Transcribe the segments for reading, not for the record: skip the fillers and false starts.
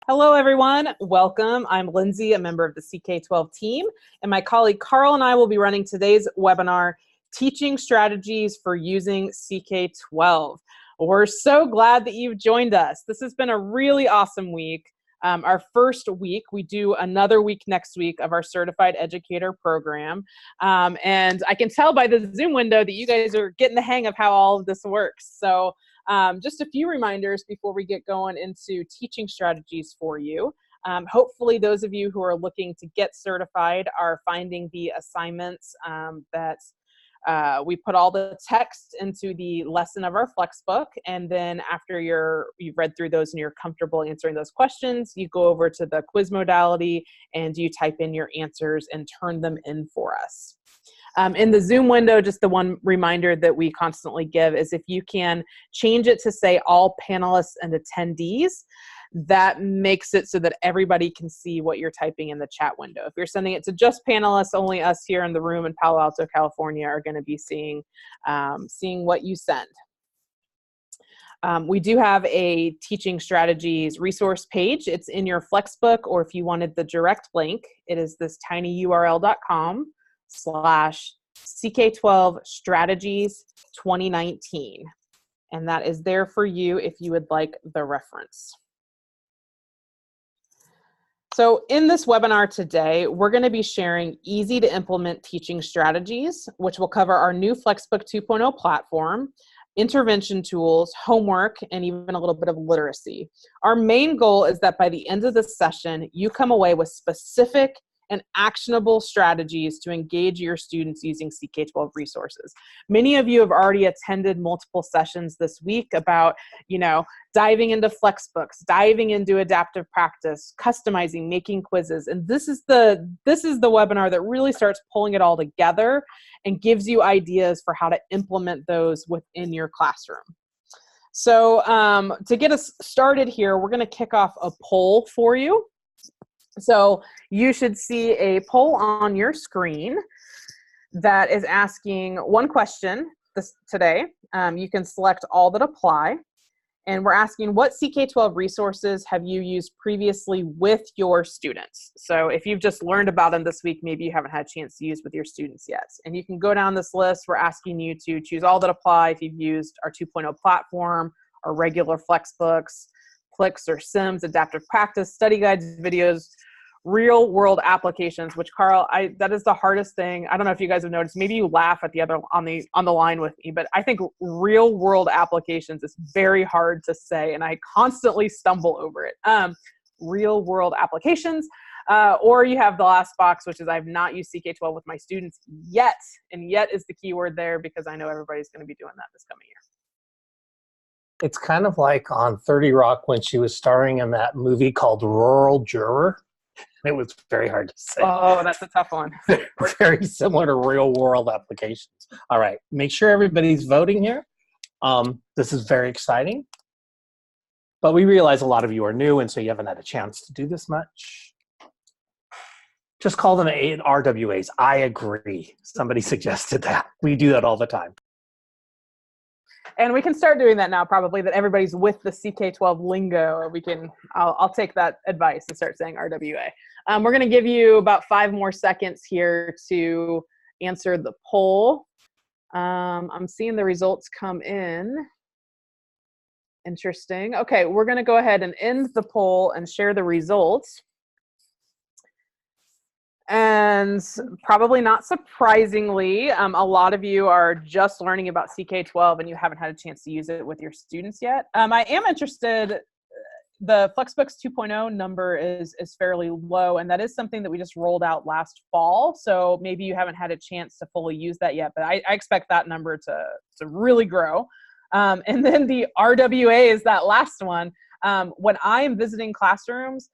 Hello, everyone. Welcome. I'm Lindsay, a member of the CK-12 team, and my colleague Carl and I will be running today's webinar, Teaching Strategies for Using CK-12. We're so glad that you've joined us. This has been a really awesome week. Our first week, we do another week next week of our Certified Educator program. And I can tell by the Zoom window that you guys are getting the hang of how all of this works. So just a few reminders before we get going into teaching strategies for you. Hopefully those of you who are looking to get certified are finding the assignments that we put all the text into the lesson of our FlexBook, and then after you've read through those and you're comfortable answering those questions, you go over to the quiz modality and you type in your answers and turn them in for us. In the Zoom window, just the one reminder that we constantly give is if you can change it to say all panelists and attendees, that makes it so that everybody can see what you're typing in the chat window. If you're sending it to just panelists, only us here in the room in Palo Alto, California are going to be seeing what you send. We do have a teaching strategies resource page. It's in your FlexBook, or if you wanted the direct link, it is this tinyurl.com/CK12 strategies 2019. And that is there for you if you would like the reference. So in this webinar today, we're going to be sharing easy to implement teaching strategies, which will cover our new FlexBook 2.0 platform, intervention tools, homework, and even a little bit of literacy. Our main goal is that by the end of the session, you come away with specific and actionable strategies to engage your students using CK-12 resources. Many of you have already attended multiple sessions this week about, diving into FlexBooks, diving into adaptive practice, customizing, making quizzes. And this is the webinar that really starts pulling it all together and gives you ideas for how to implement those within your classroom. So to get us started here, we're going to kick off a poll for you. So you should see a poll on your screen that is asking one question today. You can select all that apply. And we're asking, what CK-12 resources have you used previously with your students? So if you've just learned about them this week, maybe you haven't had a chance to use with your students yet. And you can go down this list. We're asking you to choose all that apply if you've used our 2.0 platform, our regular FlexBooks, PLIX or Sims, adaptive practice, study guides, videos, real world applications, which Carl, that is the hardest thing. I don't know if you guys have noticed, maybe you laugh at the other on the line with me, but I think real world applications is very hard to say and I constantly stumble over it. Real world applications, or you have the last box, which is I've not used CK-12 with my students yet, and yet is the key word there because I know everybody's going to be doing that this coming year. It's kind of like on 30 Rock when she was starring in that movie called Rural Juror. It was very hard to say. Oh, that's a tough one. Very similar to real world applications. All right, make sure everybody's voting here. This is very exciting. But we realize a lot of you are new, and so you haven't had a chance to do this much. Just call them RWAs. I agree. Somebody suggested that. We do that all the time. And we can start doing that now, probably, that everybody's with the CK-12 lingo. I'll take that advice and start saying RWA. We're going to give you about 5 more seconds here to answer the poll. I'm seeing the results come in. Interesting. Okay, we're going to go ahead and end the poll and share the results. And probably not surprisingly, a lot of you are just learning about CK-12 and you haven't had a chance to use it with your students yet. I am interested, the FlexBooks 2.0 number is fairly low, and that is something that we just rolled out last fall. So maybe you haven't had a chance to fully use that yet, but I expect that number to really grow. And then the RWA is that last one. When I am visiting classrooms,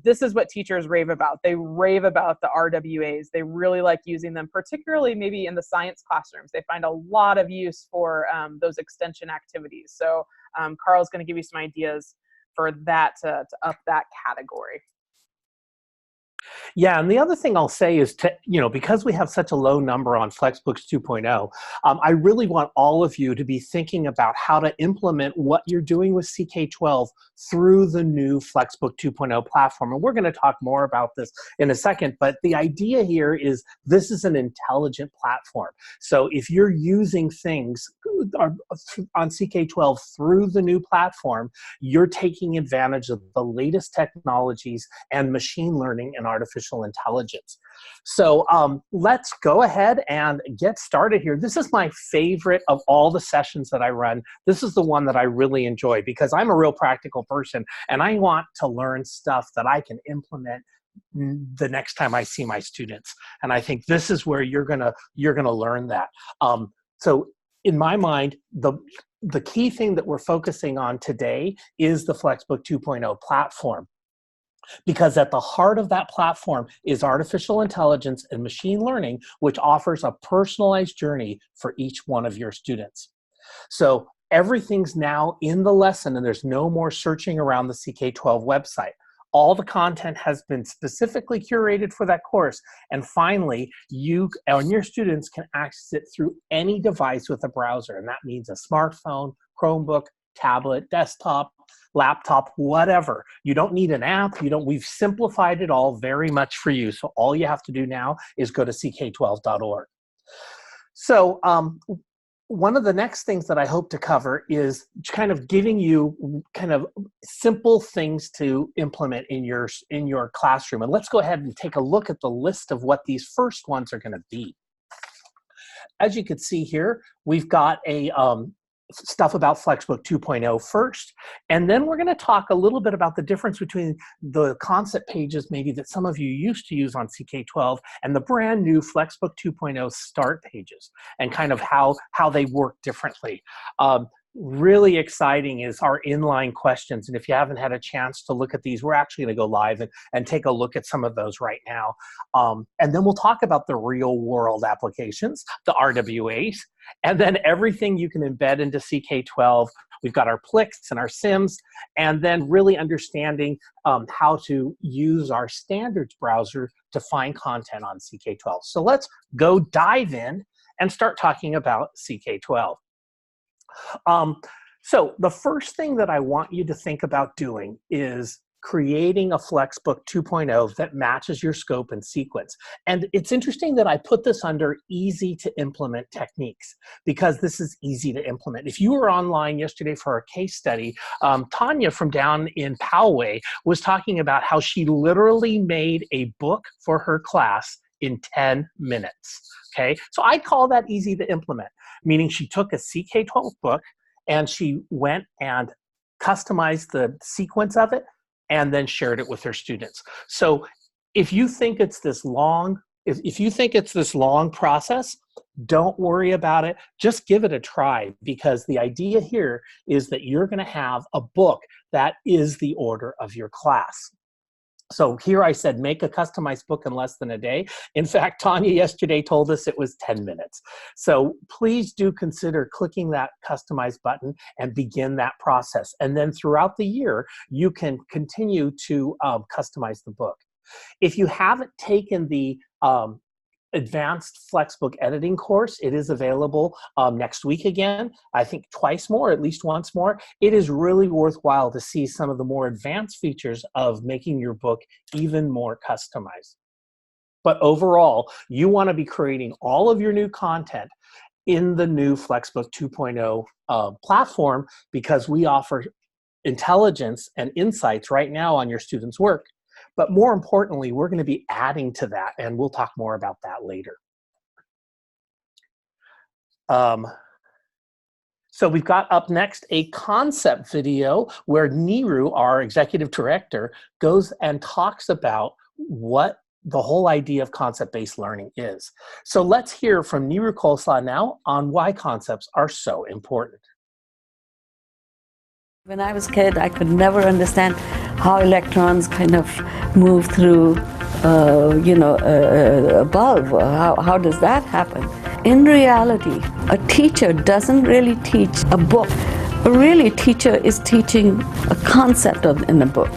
this is what teachers rave about. They rave about the RWAs. They really like using them, particularly maybe in the science classrooms. They find a lot of use for those extension activities. So Carl's going to give you some ideas for that to up that category. Yeah, and the other thing I'll say is because we have such a low number on FlexBooks 2.0, I really want all of you to be thinking about how to implement what you're doing with CK-12 through the new FlexBook 2.0 platform. And we're going to talk more about this in a second, but the idea here is this is an intelligent platform. So if you're using things on CK-12 through the new platform, you're taking advantage of the latest technologies and machine learning and artificial intelligence. So let's go ahead and get started here. This is my favorite of all the sessions that I run. This is the one that I really enjoy because I'm a real practical person and I want to learn stuff that I can implement the next time I see my students. And I think this is where you're gonna learn that. So in my mind, the key thing that we're focusing on today is the FlexBook 2.0 platform. Because at the heart of that platform is artificial intelligence and machine learning, which offers a personalized journey for each one of your students. So everything's now in the lesson and there's no more searching around the CK-12 website. All the content has been specifically curated for that course. And finally, you and your students can access it through any device with a browser. And that means a smartphone, Chromebook, tablet, desktop, laptop, whatever. You don't need an app. We've simplified it all very much for you. So all you have to do now is go to ck12.org. So one of the next things that I hope to cover is kind of giving you kind of simple things to implement in your classroom. And let's go ahead and take a look at the list of what these first ones are going to be. As you can see here, we've got a stuff about FlexBook 2.0 first, and then we're going to talk a little bit about the difference between the concept pages maybe that some of you used to use on CK-12 and the brand new FlexBook 2.0 start pages and kind of how they work differently. Really exciting is our inline questions, and if you haven't had a chance to look at these, we're actually going to go live and take a look at some of those right now. And then we'll talk about the real world applications, the RWAs, and then everything you can embed into CK-12. We've got our PLIX and our Sims, and then really understanding how to use our standards browser to find content on CK-12. So let's go dive in and start talking about CK-12. So the first thing that I want you to think about doing is creating a FlexBook 2.0 that matches your scope and sequence. And it's interesting that I put this under easy to implement techniques because this is easy to implement. If you were online yesterday for our case study, Tanya from down in Poway was talking about how she literally made a book for her class in 10 minutes, okay? So I call that easy to implement, meaning she took a CK-12 book and she went and customized the sequence of it and then shared it with her students. So if you think it's this long, if you think it's this long process, don't worry about it. Just give it a try, because the idea here is that you're gonna have a book that is the order of your class. So here I said, make a customized book in less than a day. In fact, Tanya yesterday told us it was 10 minutes. So please do consider clicking that customize button and begin that process. And then throughout the year, you can continue to customize the book. If you haven't taken the advanced FlexBook editing course, it is available next week again, I think twice more, at least once more. It is really worthwhile to see some of the more advanced features of making your book even more customized. But overall, you want to be creating all of your new content in the new FlexBook 2.0 platform, because we offer intelligence and insights right now on your students' work. But more importantly, we're going to be adding to that, and we'll talk more about that later. So we've got up next a concept video where Niru, our executive director, goes and talks about what the whole idea of concept-based learning is. So let's hear from Niru Khosla now on why concepts are so important. When I was a kid, I could never understand how electrons kind of move through, a bulb. How does that happen? In reality, a teacher doesn't really teach a book. A really teacher is teaching a concept in a book.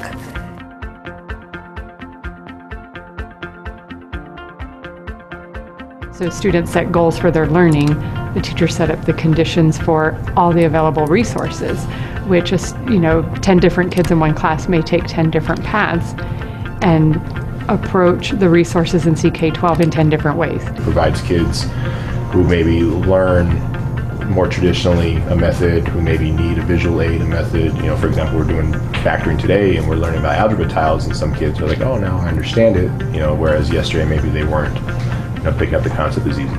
So students set goals for their learning. The teacher set up the conditions for all the available resources, which is, 10 different kids in one class may take 10 different paths and approach the resources in CK-12 in 10 different ways. It provides kids who maybe learn more traditionally a method, who maybe need a visual aid, a method. For example, we're doing factoring today and we're learning about algebra tiles, and some kids are like, oh, now I understand it, whereas yesterday maybe they weren't. Picking up the concept is easy.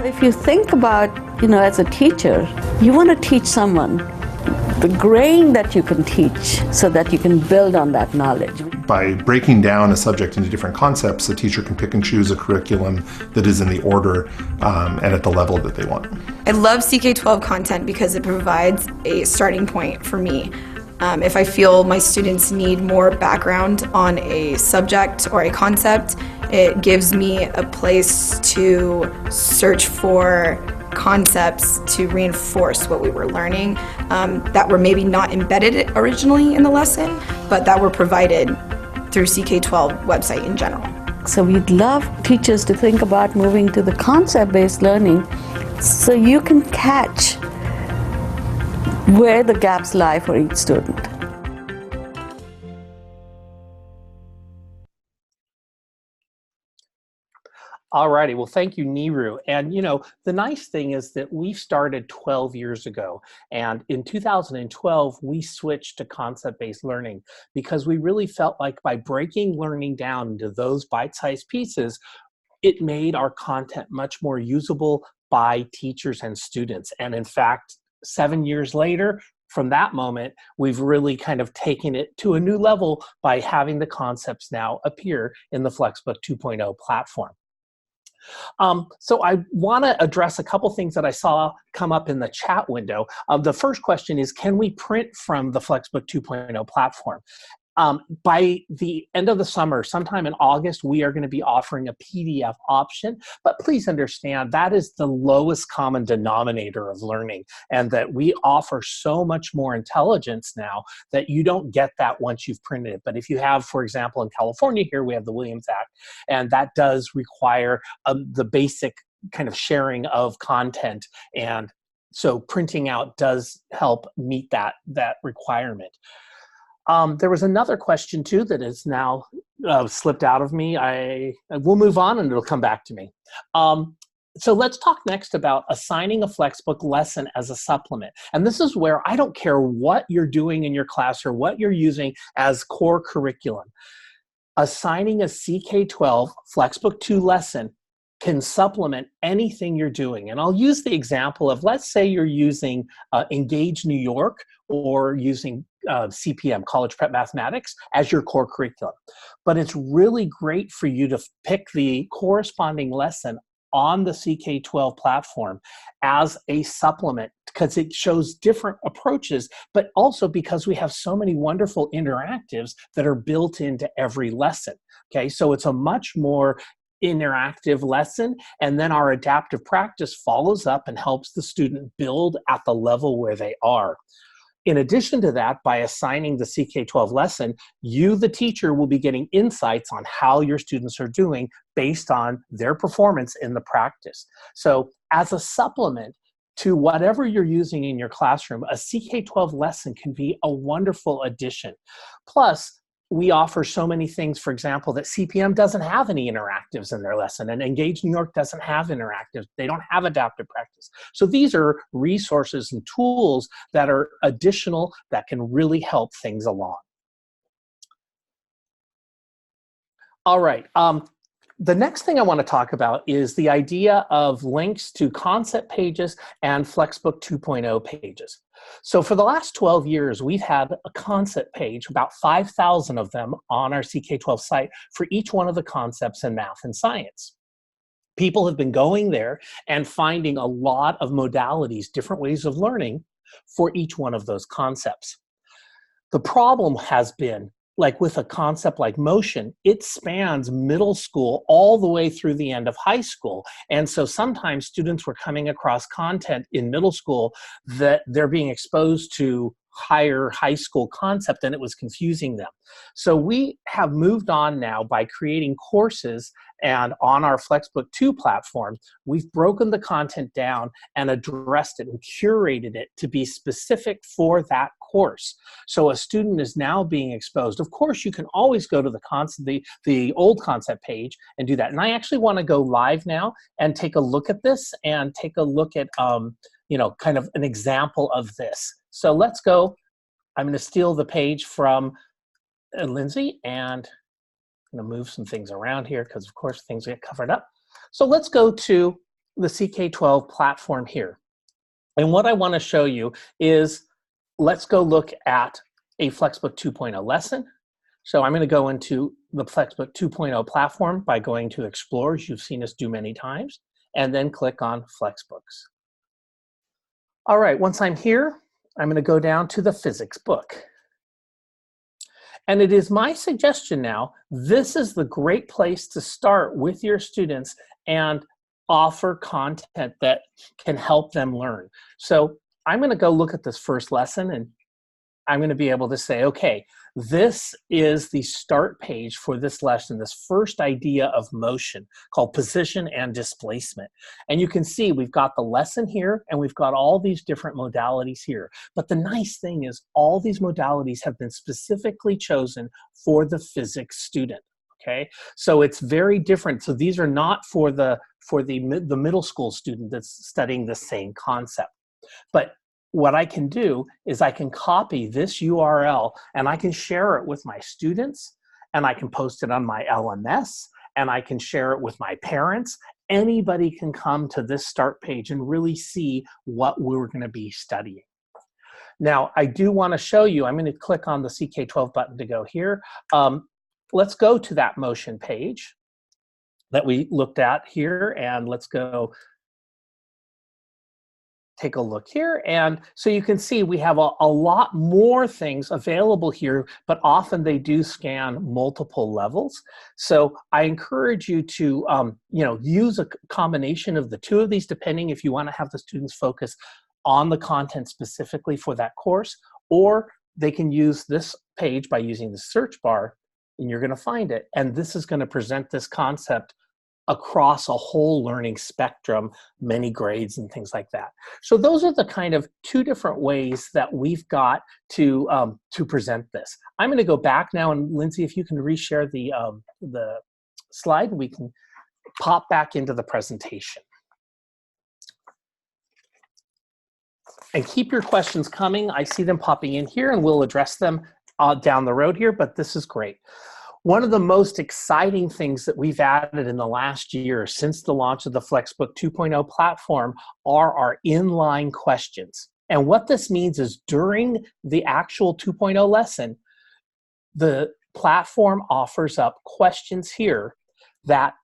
If you think about, as a teacher, you want to teach someone the grain that you can teach so that you can build on that knowledge. By breaking down a subject into different concepts, the teacher can pick and choose a curriculum that is in the order and at the level that they want. I love CK-12 content because it provides a starting point for me. If I feel my students need more background on a subject or a concept, it gives me a place to search for concepts to reinforce what we were learning that were maybe not embedded originally in the lesson, but that were provided through CK-12 website in general. So we'd love teachers to think about moving to the concept-based learning so you can catch where the gaps lie for each student. Alrighty, well, thank you, Neeru. And the nice thing is that we started 12 years ago, and in 2012 we switched to concept-based learning because we really felt like by breaking learning down into those bite-sized pieces, it made our content much more usable by teachers and students. And in fact, 7 years later, from that moment, we've really kind of taken it to a new level by having the concepts now appear in the FlexBook 2.0 platform. So I want to address a couple things that I saw come up in the chat window. The first question is, can we print from the FlexBook 2.0 platform? By the end of the summer, sometime in August, we are going to be offering a PDF option, but please understand that is the lowest common denominator of learning, and that we offer so much more intelligence now that you don't get that once you've printed it. But if you have, for example, in California here, we have the Williams Act, and that does require the basic kind of sharing of content, and so printing out does help meet that requirement. There was another question too that is now slipped out of me. We'll move on and it'll come back to me. So let's talk next about assigning a FlexBook lesson as a supplement. And this is where I don't care what you're doing in your class or what you're using as core curriculum. Assigning a CK-12 FlexBook 2 lesson can supplement anything you're doing. And I'll use the example of, let's say you're using Engage New York or using CPM, College Prep Mathematics, as your core curriculum. But it's really great for you to pick the corresponding lesson on the CK-12 platform as a supplement, because it shows different approaches, but also because we have so many wonderful interactives that are built into every lesson. Okay, so it's a much more interactive lesson, and then our adaptive practice follows up and helps the student build at the level where they are. In addition to that, by assigning the CK-12 lesson, you, the teacher, will be getting insights on how your students are doing based on their performance in the practice. So as a supplement to whatever you're using in your classroom, a CK-12 lesson can be a wonderful addition. Plus, we offer so many things, for example, that CPM doesn't have any interactives in their lesson, and Engage New York doesn't have interactives. They don't have adaptive practice. So these are resources and tools that are additional that can really help things along. All right. The next thing I want to talk about is the idea of links to concept pages and FlexBook 2.0 pages. So for the last 12 years, we've had a concept page, about 5,000 of them on our CK-12 site for each one of the concepts in math and science. People have been going there and finding a lot of modalities, different ways of learning for each one of those concepts. The problem has been, like with a concept like motion, it spans middle school all the way through the end of high school. And so sometimes students were coming across content in middle school that they're being exposed to high school concept and it was confusing them. So we have moved on now by creating courses, and on our FlexBook 2 platform, we've broken the content down and addressed it and curated it to be specific for that course. So a student is now being exposed. Of course, you can always go to the old concept page and do that. And I actually want to go live now and take a look at this and take a look at kind of an example of this. So let's go. I'm going to steal the page from Lindsay, and I'm going to move some things around here because, of course, things get covered up. So let's go to the CK-12 platform here. And what I want to show you is, let's go look at a FlexBook 2.0 lesson. So I'm going to go into the FlexBook 2.0 platform by going to Explore, as you've seen us do many times, and then click on FlexBooks. All right, once I'm here, I'm going to go down to the physics book. And it is my suggestion now, this is the great place to start with your students and offer content that can help them learn. So I'm going to go look at this first lesson, and I'm going to be able to say, okay, this is the start page for this lesson, this first idea of motion called position and displacement. And you can see we've got the lesson here and we've got all these different modalities here. But the nice thing is all these modalities have been specifically chosen for the physics student. Okay, so it's very different. So these are not for the middle school student that's studying the same concept. But what I can do is I can copy this URL and I can share it with my students, and I can post it on my LMS, and I can share it with my parents. Anybody can come to this start page and really see what we're going to be studying. Now, I do want to show you, I'm going to click on the CK-12 button to go here. Let's go to that motion page that we looked at here, and let's go take a look here. And so you can see we have a lot more things available here, but often they do scan multiple levels. So I encourage you to use a combination of the two of these, depending if you want to have the students focus on the content specifically for that course, or they can use this page by using the search bar, and you're going to find it. And this is going to present this concept across a whole learning spectrum, many grades and things like that. So those are the kind of two different ways that we've got to present this. I'm going to go back now, and Lindsay, if you can reshare the slide, we can pop back into the presentation. And keep your questions coming. I see them popping in here, and we'll address them down the road here, but this is great. One of the most exciting things that we've added in the last year since the launch of the FlexBook 2.0 platform are our inline questions. And what this means is during the actual 2.0 lesson, the platform offers up questions here that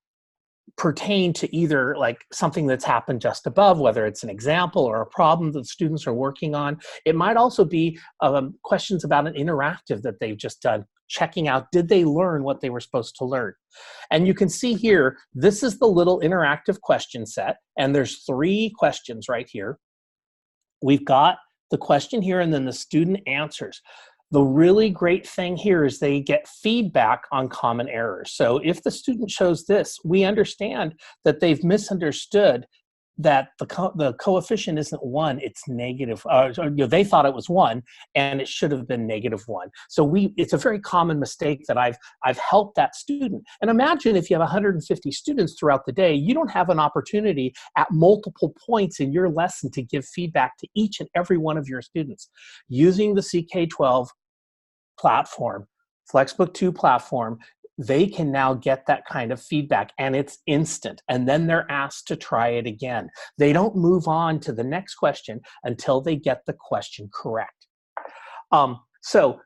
pertain to either like something that's happened just above, whether it's an example or a problem that students are working on. It might also be questions about an interactive that they've just done, checking out, did they learn what they were supposed to learn? And you can see here, this is the little interactive question set, and there's 3 questions right here. We've got the question here, and then the student answers. The really great thing here is they get feedback on common errors. So if the student shows this, we understand that they've misunderstood that the coefficient isn't 1, it's negative. They thought it was 1, and it should have been -1. So it's a very common mistake that I've helped that student. And imagine if you have 150 students throughout the day, you don't have an opportunity at multiple points in your lesson to give feedback to each and every one of your students. Using the CK-12 platform, FlexBook 2 platform, they can now get that kind of feedback, and it's instant. And then they're asked to try it again. They don't move on to the next question until they get the question correct. So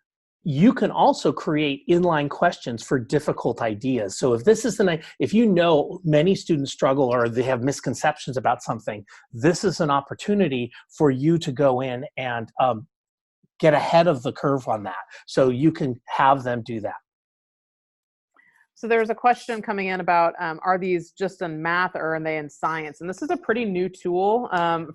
you can also create inline questions for difficult ideas. So if you know many students struggle or they have misconceptions about something, this is an opportunity for you to go in and get ahead of the curve on that. So you can have them do that. So there's a question coming in about, are these just in math or are they in science? And this is a pretty new tool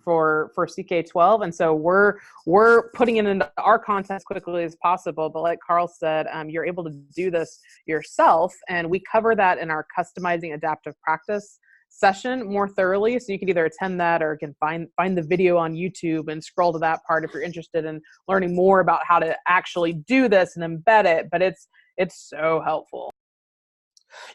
for CK-12. And so we're putting it into our content as quickly as possible. But like Carl said, you're able to do this yourself. And we cover that in our customizing adaptive practice session more thoroughly. So you can either attend that or can find the video on YouTube and scroll to that part if you're interested in learning more about how to actually do this and embed it. But it's so helpful.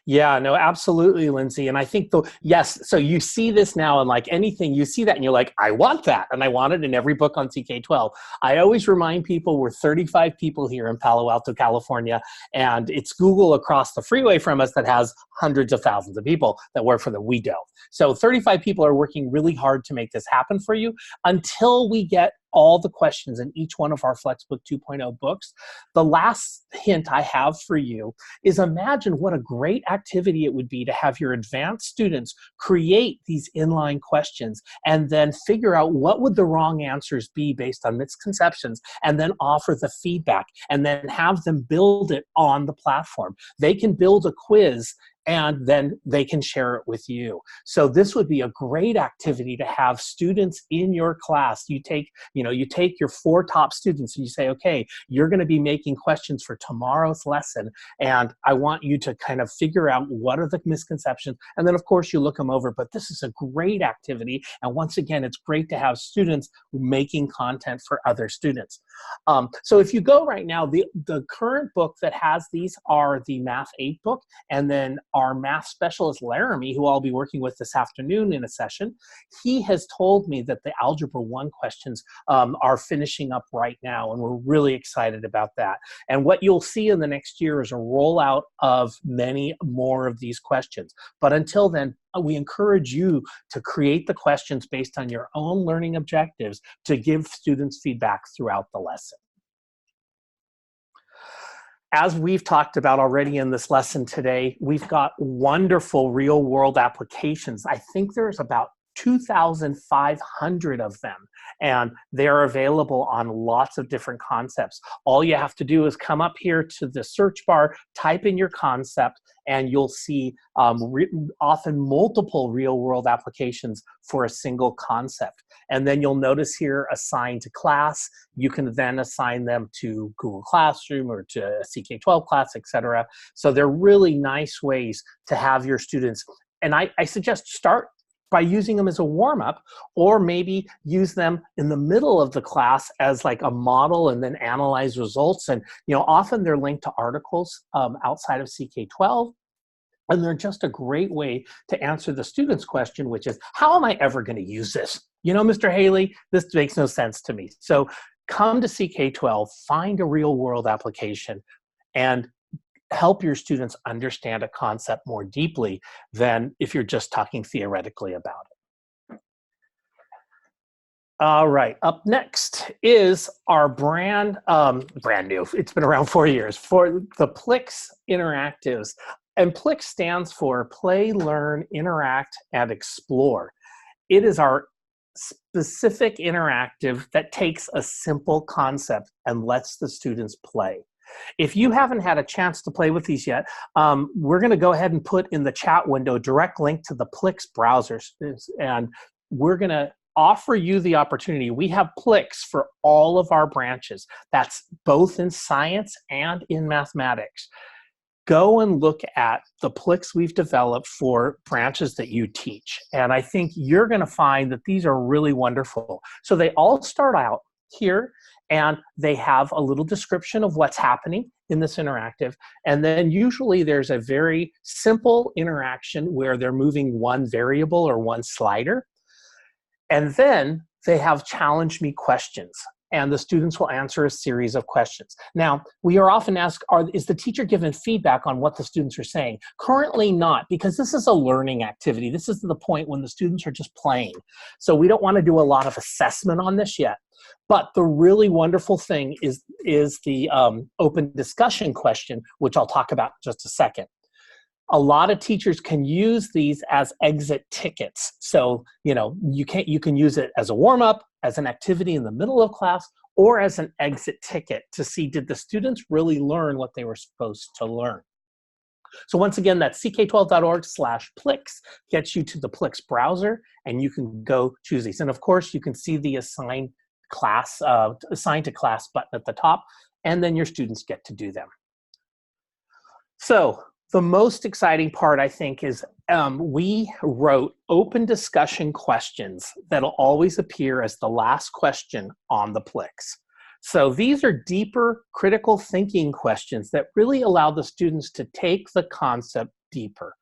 Yeah, no, absolutely, Lindsay. And I think yes, so you see this now, and like anything, you see that and you're like, I want that. And I want it in every book on CK-12. I always remind people we're 35 people here in Palo Alto, California, and it's Google across the freeway from us that has hundreds of thousands of people that work for them. We don't. So 35 people are working really hard to make this happen for you until we get all the questions in each one of our FlexBook 2.0 books. The last hint I have for you is imagine what a great activity it would be to have your advanced students create these inline questions and then figure out what would the wrong answers be based on misconceptions, and then offer the feedback and then have them build it on the platform. They can build a quiz and then they can share it with you. So this would be a great activity to have students in your class. You take your 4 top students and you say, okay, you're gonna be making questions for tomorrow's lesson, and I want you to kind of figure out what are the misconceptions, and then of course you look them over, but this is a great activity, and once again, it's great to have students making content for other students. So if you go right now, the current book that has these are the Math 8 book, and then our math specialist, Laramie, who I'll be working with this afternoon in a session, he has told me that the Algebra 1 questions are finishing up right now, and we're really excited about that. And what you'll see in the next year is a rollout of many more of these questions. But until then, we encourage you to create the questions based on your own learning objectives to give students feedback throughout the lesson. As we've talked about already in this lesson today, we've got wonderful real-world applications. I think there's about 2,500 of them, and they're available on lots of different concepts. All you have to do is come up here to the search bar, type in your concept, and you'll see often multiple real-world applications for a single concept. And then you'll notice here, assign to class. You can then assign them to Google Classroom or to a CK-12 class, etc. So they're really nice ways to have your students. And I suggest start by using them as a warm-up, or maybe use them in the middle of the class as like a model and then analyze results. And often they're linked to articles outside of CK-12. And they're just a great way to answer the student's question, which is, how am I ever going to use this? Mr. Haley, this makes no sense to me. So come to CK-12, find a real-world application, and help your students understand a concept more deeply than if you're just talking theoretically about it. All right, up next is our brand new, it's been around 4 years, for the PLIX Interactives. And PLIX stands for Play, Learn, Interact, and Explore. It is our specific interactive that takes a simple concept and lets the students play. If you haven't had a chance to play with these yet, we're going to go ahead and put in the chat window a direct link to the PLIX browsers, and we're going to offer you the opportunity. We have PLIX for all of our branches. That's both in science and in mathematics. Go and look at the PLIX we've developed for branches that you teach. And I think you're going to find that these are really wonderful. So they all start out here, and they have a little description of what's happening in this interactive. And then usually there's a very simple interaction where they're moving one variable or one slider. And then they have challenge me questions, and the students will answer a series of questions. Now, we are often asked, is the teacher given feedback on what the students are saying? Currently not, because this is a learning activity. This is the point when the students are just playing. So we don't want to do a lot of assessment on this yet. But the really wonderful thing is the open discussion question, which I'll talk about in just a second. A lot of teachers can use these as exit tickets. So, you can use it as a warm-up, as an activity in the middle of class, or as an exit ticket to see, did the students really learn what they were supposed to learn? So once again, that's ck12.org/PLIX gets you to the PLIX browser, and you can go choose these. And of course, you can see the assign to class button at the top, and then your students get to do them. So the most exciting part, I think, is we wrote open discussion questions that'll always appear as the last question on the PLIX. So these are deeper critical thinking questions that really allow the students to take the concept deeper.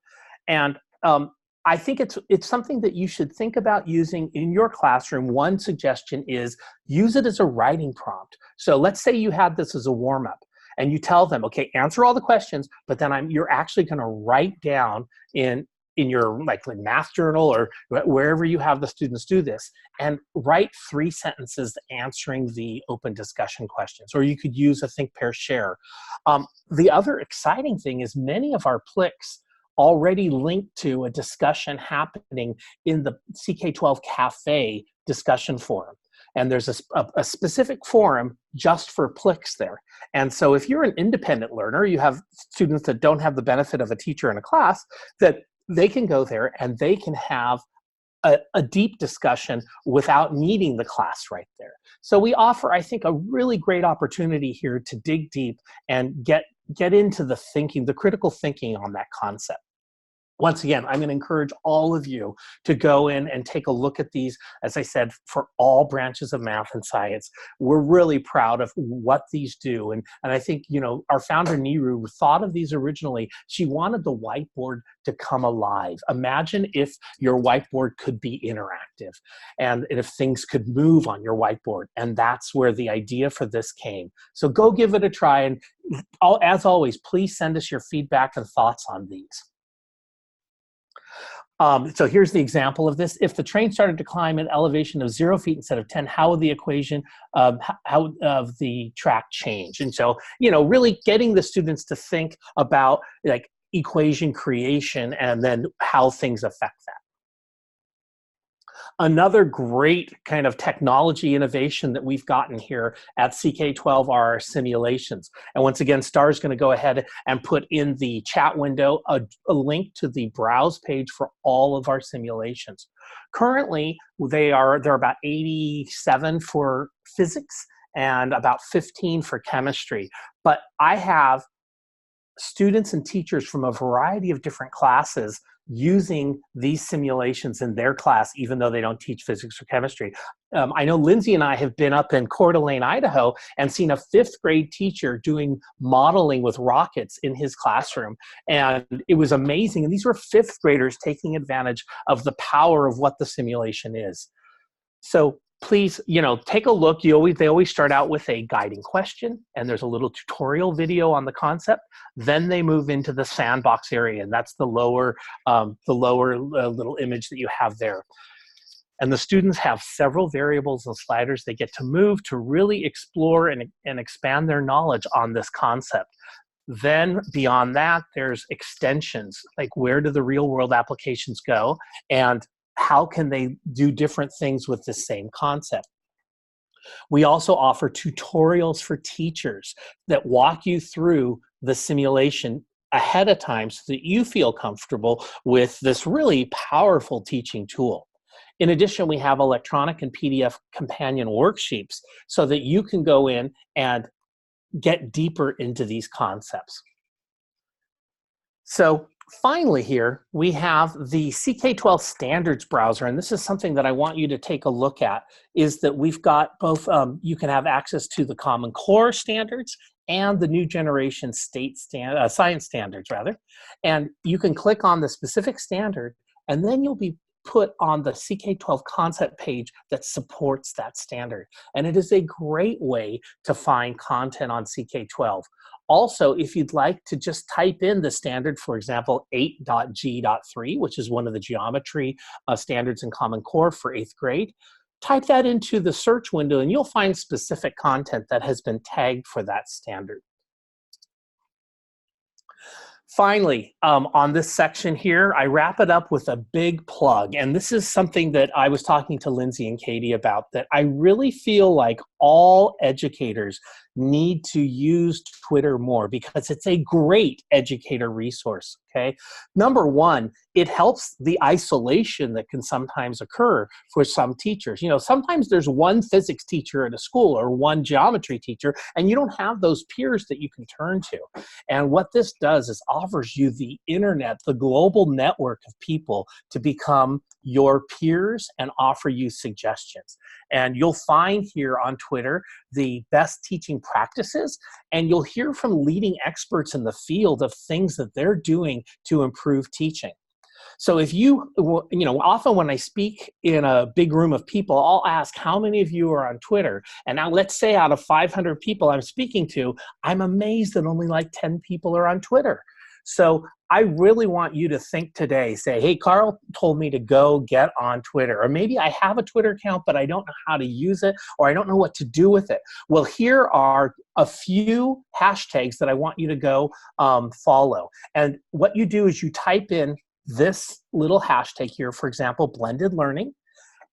And I think it's something that you should think about using in your classroom. One suggestion is use it as a writing prompt. So let's say you have this as a warm-up, and you tell them, okay, answer all the questions, but then you're actually going to write down in your like math journal or wherever you have the students do this, and write 3 sentences answering the open discussion questions. Or you could use a think, pair, share. The other exciting thing is many of our PLIX already link to a discussion happening in the CK-12 Cafe discussion forum. And there's a specific forum just for PLIX there. And so if you're an independent learner, you have students that don't have the benefit of a teacher in a class, that they can go there and they can have a deep discussion without needing the class right there. So we offer, I think, a really great opportunity here to dig deep and get into the thinking, the critical thinking on that concept. Once again, I'm going to encourage all of you to go in and take a look at these, as I said, for all branches of math and science. We're really proud of what these do. And I think, you know, our founder, Niru, thought of these originally. She wanted the whiteboard to come alive. Imagine if your whiteboard could be interactive and if things could move on your whiteboard. And that's where the idea for this came. So go give it a try. And as always, please send us your feedback and thoughts on these. So here's the example of this. If the train started to climb at elevation of 0 feet instead of 10, how would the equation of the track change? And so, you know, really getting the students to think about like equation creation and then how things affect that. Another great kind of technology innovation that we've gotten here at CK-12 are our simulations. And once again, Star is going to go ahead and put in the chat window a link to the browse page for all of our simulations. Currently, they're about 87 for physics and about 15 for chemistry. But I have students and teachers from a variety of different classes using these simulations in their class, even though they don't teach physics or chemistry. I know Lindsay and I have been up in Coeur d'Alene, Idaho, and seen a 5th grade teacher doing modeling with rockets in his classroom. And it was amazing. And these were 5th graders taking advantage of the power of what the simulation is. So please, you know, take a look. They always start out with a guiding question, and there's a little tutorial video on the concept. Then they move into the sandbox area, and that's the lower little image that you have there. And the students have several variables and sliders they get to move to really explore and expand their knowledge on this concept. Then beyond that, there's extensions, like where do the real world applications go, and how can they do different things with the same concept. We also offer tutorials for teachers that walk you through the simulation ahead of time so that you feel comfortable with this really powerful teaching tool. In addition, we have electronic and PDF companion worksheets so that you can go in and get deeper into these concepts. So finally here, we have the CK-12 standards browser, and this is something that I want you to take a look at, is that we've got both, you can have access to the Common Core standards and the new generation science standards, rather. And you can click on the specific standard, and then you'll be put on the CK-12 concept page that supports that standard. And it is a great way to find content on CK-12. Also, if you'd like to just type in the standard, for example, 8.g.3, which is one of the geometry standards in Common Core for 8th grade, type that into the search window and you'll find specific content that has been tagged for that standard. Finally, on this section here, I wrap it up with a big plug. And this is something that I was talking to Lindsay and Katie about, that I really feel like all educators need to use Twitter more because it's a great educator resource, okay? Number one, it helps the isolation that can sometimes occur for some teachers. You know, sometimes there's one physics teacher at a school or one geometry teacher, and you don't have those peers that you can turn to. And what this does is offers you the internet, the global network of people to become your peers and offer you suggestions. And you'll find here on Twitter the best teaching practices, and you'll hear from leading experts in the field of things that they're doing to improve teaching. So if you know, often when I speak in a big room of people, I'll ask how many of you are on Twitter? And now let's say out of 500 people I'm speaking to, I'm amazed that only like 10 people are on Twitter. So I really want you to think today, say, hey, Carl told me to go get on Twitter. Or maybe I have a Twitter account, but I don't know how to use it, or I don't know what to do with it. Well, here are a few hashtags that I want you to go follow. And what you do is you type in this little hashtag here, for example, blended learning,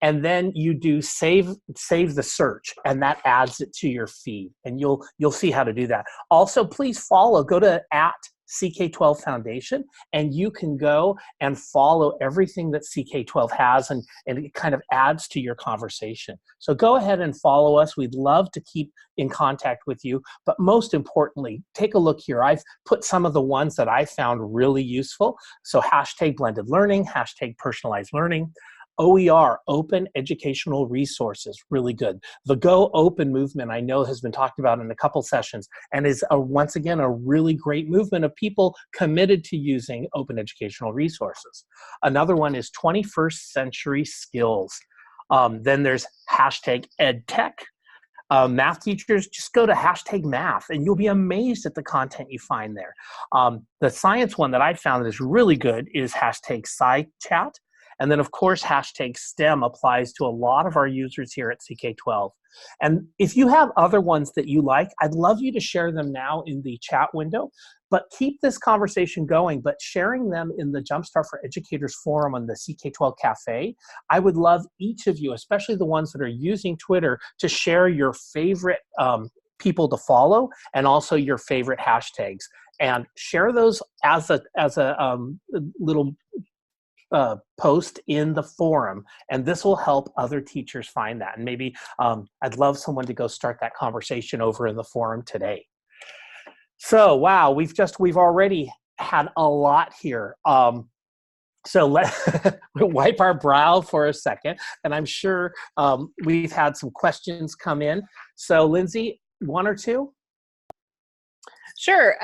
and then you do save the search, and that adds it to your feed, and you'll see how to do that. Also, please follow, go to @CK-12 Foundation, and you can go and follow everything that CK-12 has, and it kind of adds to your conversation. So go ahead and follow us. We'd love to keep in contact with you, but most importantly, take a look here. I've put some of the ones that I found really useful. So hashtag blended learning, hashtag personalized learning, OER, open educational resources, really good. The Go Open movement, I know, has been talked about in a couple sessions and is, once again, a really great movement of people committed to using open educational resources. Another one is 21st century skills. Then there's hashtag EdTech. Math teachers, just go to hashtag math and you'll be amazed at the content you find there. The science one that I found that is really good is hashtag SciChat. And then, of course, hashtag STEM applies to a lot of our users here at CK-12. And if you have other ones that you like, I'd love you to share them now in the chat window. But keep this conversation going, but sharing them in the Jumpstart for Educators forum on the CK-12 Cafe. I would love each of you, especially the ones that are using Twitter, to share your favorite people to follow and also your favorite hashtags. And share those as a little post in the forum, and this will help other teachers find that. And maybe I'd love someone to go start that conversation over in the forum today. So wow, we've already had a lot here. So let's wipe our brow for a second, and I'm sure we've had some questions come in. So Lindsay, one or two? Sure.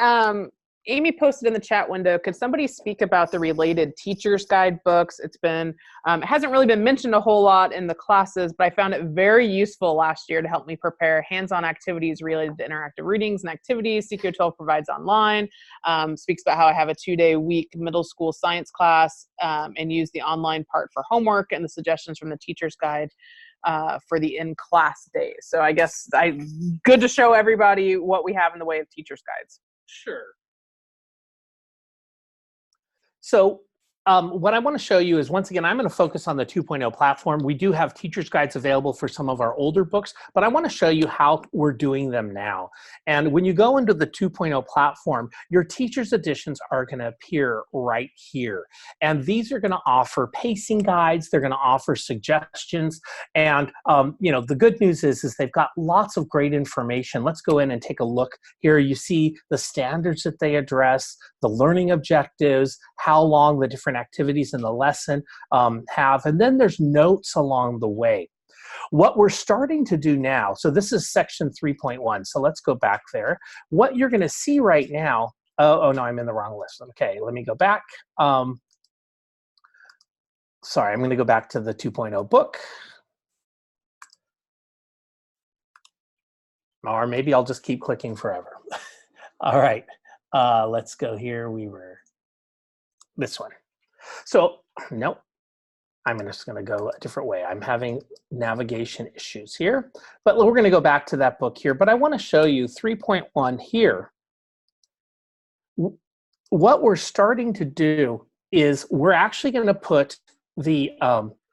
Amy posted in the chat window, could somebody speak about the related teacher's guide books? It's been, it hasn't really been mentioned a whole lot in the classes, but I found it very useful last year to help me prepare hands-on activities related to interactive readings and activities CK-12 provides online. Speaks about how I have a 2-day week middle school science class and use the online part for homework and the suggestions from the teacher's guide for the in-class days. So I guess good to show everybody what we have in the way of teacher's guides. Sure. So what I want to show you is, once again, I'm going to focus on the 2.0 platform. We do have teacher's guides available for some of our older books, but I want to show you how we're doing them now. And when you go into the 2.0 platform, your teacher's editions are going to appear right here. And these are going to offer pacing guides. They're going to offer suggestions. And you know, the good news is they've got lots of great information. Let's go in and take a look here. You see the standards that they address, the learning objectives, how long the different activities in the lesson have, and then there's notes along the way. What we're starting to do now, so this is section 3.1, so let's go back there. What you're going to see right now, oh no, I'm in the wrong list. Okay, let me go back. Sorry, I'm going to go back to the 2.0 book. Or maybe I'll just keep clicking forever. All right, let's go here. We were this one. So, nope, I'm just going to go a different way. I'm having navigation issues here, but we're going to go back to that book here. But I want to show you 3.1 here. What we're starting to do is we're actually going to put the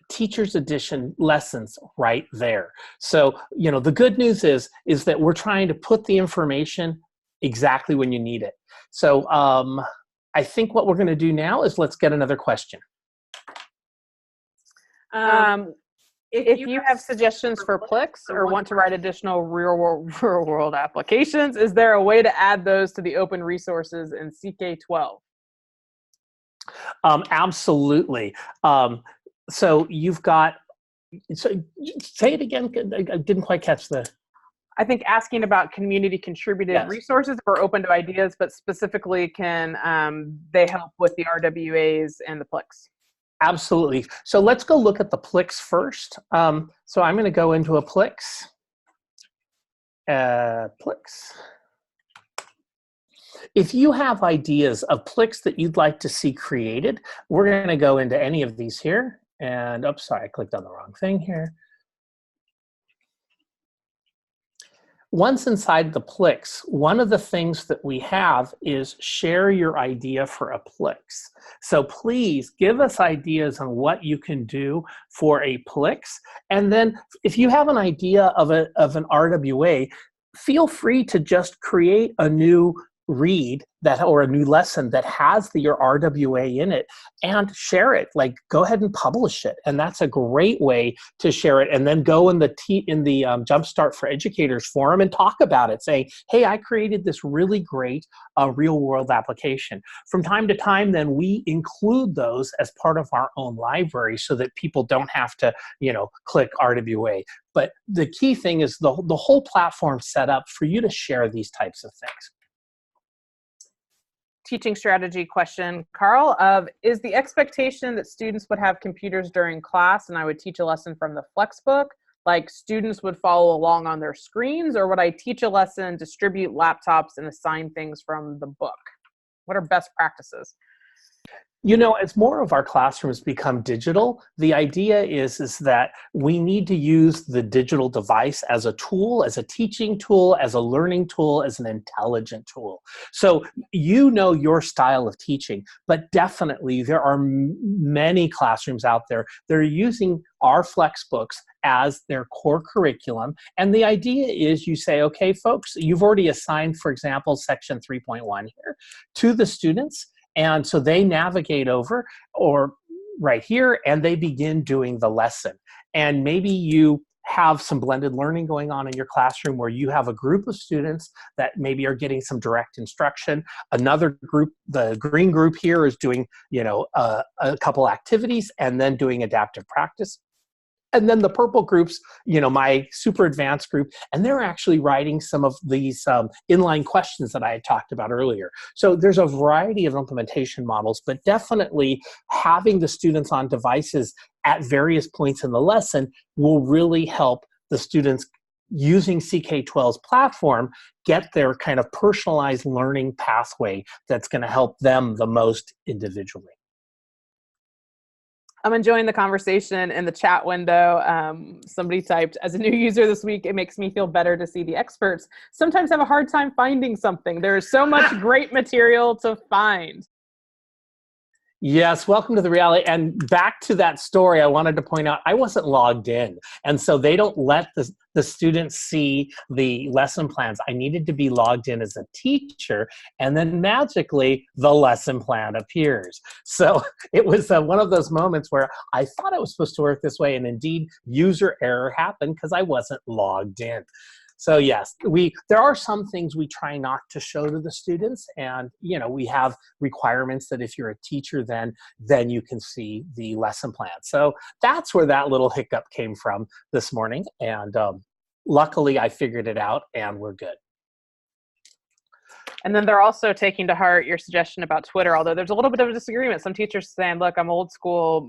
Teacher's Edition lessons right there. So, you know, the good news is that we're trying to put the information exactly when you need it. So I think what we're going to do now is let's get another question. If you have suggestions for PLIX or want to write additional real world applications, is there a way to add those to the open resources in CK-12? Absolutely. So you've got, so say it again. I didn't quite catch the. I think asking about community contributed resources are open to ideas, but specifically can they help with the RWAs and the PLIX? Absolutely. So let's go look at the PLIX first. So I'm going to go into a PLIX. PLIX. If you have ideas of PLIX that you'd like to see created, we're going to go into any of these here. And, oops, sorry, I clicked on the wrong thing here. Once inside the PLIX, one of the things that we have is share your idea for a PLIX. So please give us ideas on what you can do for a PLIX. And then if you have an idea of an RWA, feel free to just create a new read that or a new lesson that has your RWA in it and share it. Like, go ahead and publish it, and that's a great way to share it. And then go in the Jumpstart for Educators forum and talk about it, saying, "Hey, I created this really great real world application." From time to time, then we include those as part of our own library so that people don't have to, you know, click RWA. But the key thing is the whole platform set up for you to share these types of things. Teaching strategy question, Carl, is the expectation that students would have computers during class and I would teach a lesson from the FlexBook, like students would follow along on their screens, or would I teach a lesson, distribute laptops, and assign things from the book? What are best practices? You know, as more of our classrooms become digital, the idea is that we need to use the digital device as a tool, as a teaching tool, as a learning tool, as an intelligent tool. So you know your style of teaching, but definitely there are many classrooms out there that are using our FlexBooks as their core curriculum. And the idea is you say, okay, folks, you've already assigned, for example, section 3.1 here to the students. And so they navigate over or right here and they begin doing the lesson. And maybe you have some blended learning going on in your classroom where you have a group of students that maybe are getting some direct instruction. Another group, the green group here, is doing, you know, a couple activities and then doing adaptive practice. And then the purple groups, you know, my super advanced group, and they're actually writing some of these inline questions that I had talked about earlier. So there's a variety of implementation models, but definitely having the students on devices at various points in the lesson will really help the students using CK-12's platform get their kind of personalized learning pathway that's going to help them the most individually. I'm enjoying the conversation in the chat window. Somebody typed, as a new user this week, it makes me feel better to see the experts sometimes have a hard time finding something. There is so much great material to find. Yes, welcome to the reality. And back to that story, I wanted to point out I wasn't logged in. And so they don't let the students see the lesson plans. I needed to be logged in as a teacher, and then magically the lesson plan appears. So it was one of those moments where I thought it was supposed to work this way, and indeed user error happened because I wasn't logged in. So yes, there are some things we try not to show to the students, and you know, we have requirements that if you're a teacher, then you can see the lesson plan. So that's where that little hiccup came from this morning, and luckily I figured it out, and we're good. And then they're also taking to heart your suggestion about Twitter, although there's a little bit of a disagreement. Some teachers saying, look, I'm old school,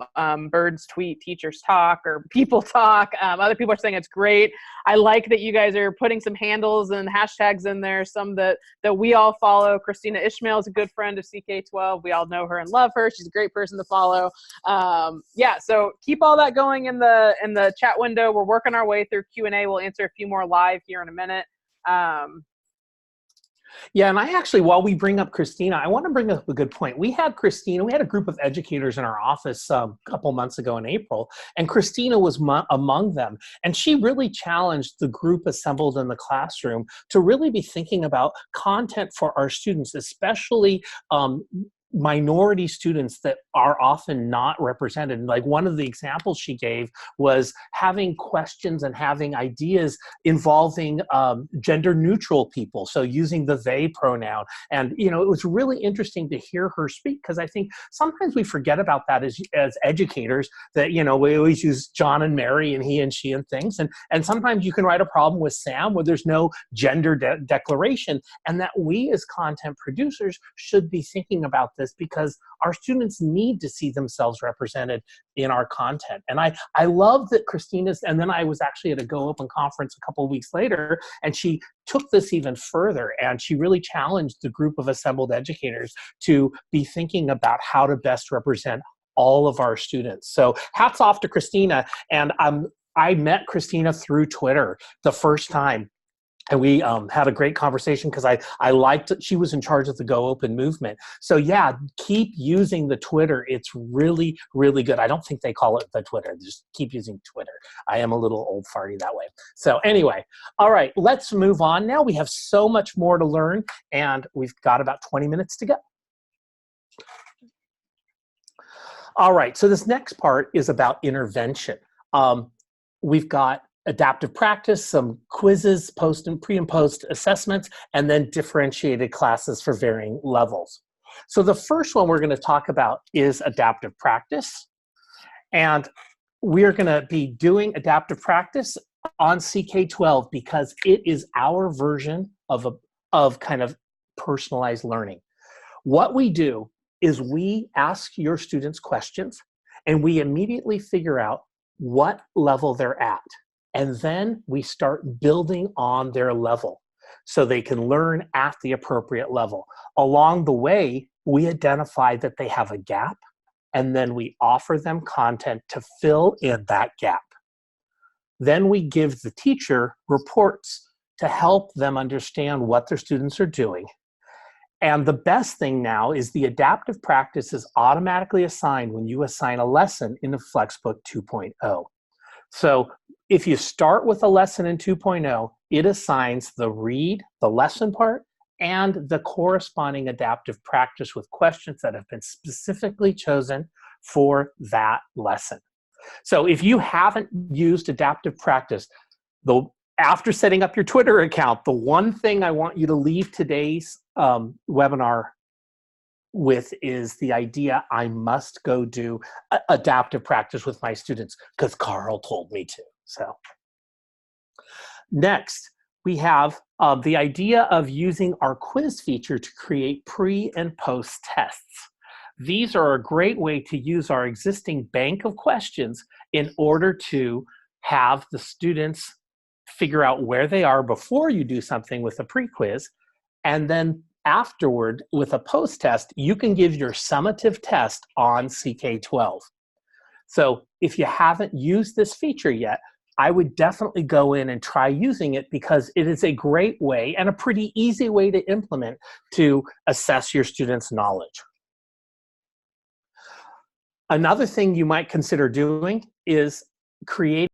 birds tweet, teachers talk, or people talk. Other people are saying it's great. I like that you guys are putting some handles and hashtags in there, some that we all follow. Christina Ishmael is a good friend of CK-12. We all know her and love her. She's a great person to follow. Yeah, so keep all that going in the chat window. We're working our way through Q&A. We'll answer a few more live here in a minute. Yeah, and I actually, while we bring up Christina, I want to bring up a good point. We had Christina, we had a group of educators in our office a couple months ago in April, and Christina was among them. And she really challenged the group assembled in the classroom to really be thinking about content for our students, especially minority students that are often not represented. Like one of the examples she gave was having questions and having ideas involving gender neutral people, so using the they pronoun. And you know, it was really interesting to hear her speak, because I think sometimes we forget about that as educators, that you know, we always use John and Mary and he and she and things, and sometimes you can write a problem with Sam where there's no gender declaration, and that we as content producers should be thinking about this, because our students need to see themselves represented in our content. And I love that Christina's, and then I was actually at a Go Open conference a couple of weeks later, and she took this even further, and she really challenged the group of assembled educators to be thinking about how to best represent all of our students. So hats off to Christina. And I met Christina through Twitter the first time. And we had a great conversation, because I liked it. She was in charge of the Go Open movement. So yeah, keep using the Twitter. It's really, really good. I don't think they call it the Twitter. Just keep using Twitter. I am a little old farty that way. So anyway, all right, let's move on now. We have so much more to learn, and we've got about 20 minutes to go. All right, so this next part is about intervention. We've got adaptive practice, some quizzes, pre and post assessments, and then differentiated classes for varying levels. So the first one we're going to talk about is adaptive practice. And we're going to be doing adaptive practice on CK-12 because it is our version of kind of personalized learning. What we do is we ask your students questions, and we immediately figure out what level they're at. And then we start building on their level so they can learn at the appropriate level. Along the way, we identify that they have a gap, and then we offer them content to fill in that gap. Then we give the teacher reports to help them understand what their students are doing. And the best thing now is the adaptive practice is automatically assigned when you assign a lesson in the FlexBook 2.0. So if you start with a lesson in 2.0, it assigns the read, the lesson part, and the corresponding adaptive practice with questions that have been specifically chosen for that lesson. So if you haven't used adaptive practice, after setting up your Twitter account, the one thing I want you to leave today's webinar with is the idea I must go do adaptive practice with my students because Carl told me to. So next, we have the idea of using our quiz feature to create pre and post tests. These are a great way to use our existing bank of questions in order to have the students figure out where they are before you do something with a pre-quiz, and then afterward, with a post-test, you can give your summative test on CK-12. So if you haven't used this feature yet, I would definitely go in and try using it because it is a great way and a pretty easy way to implement to assess your students' knowledge. Another thing you might consider doing is creating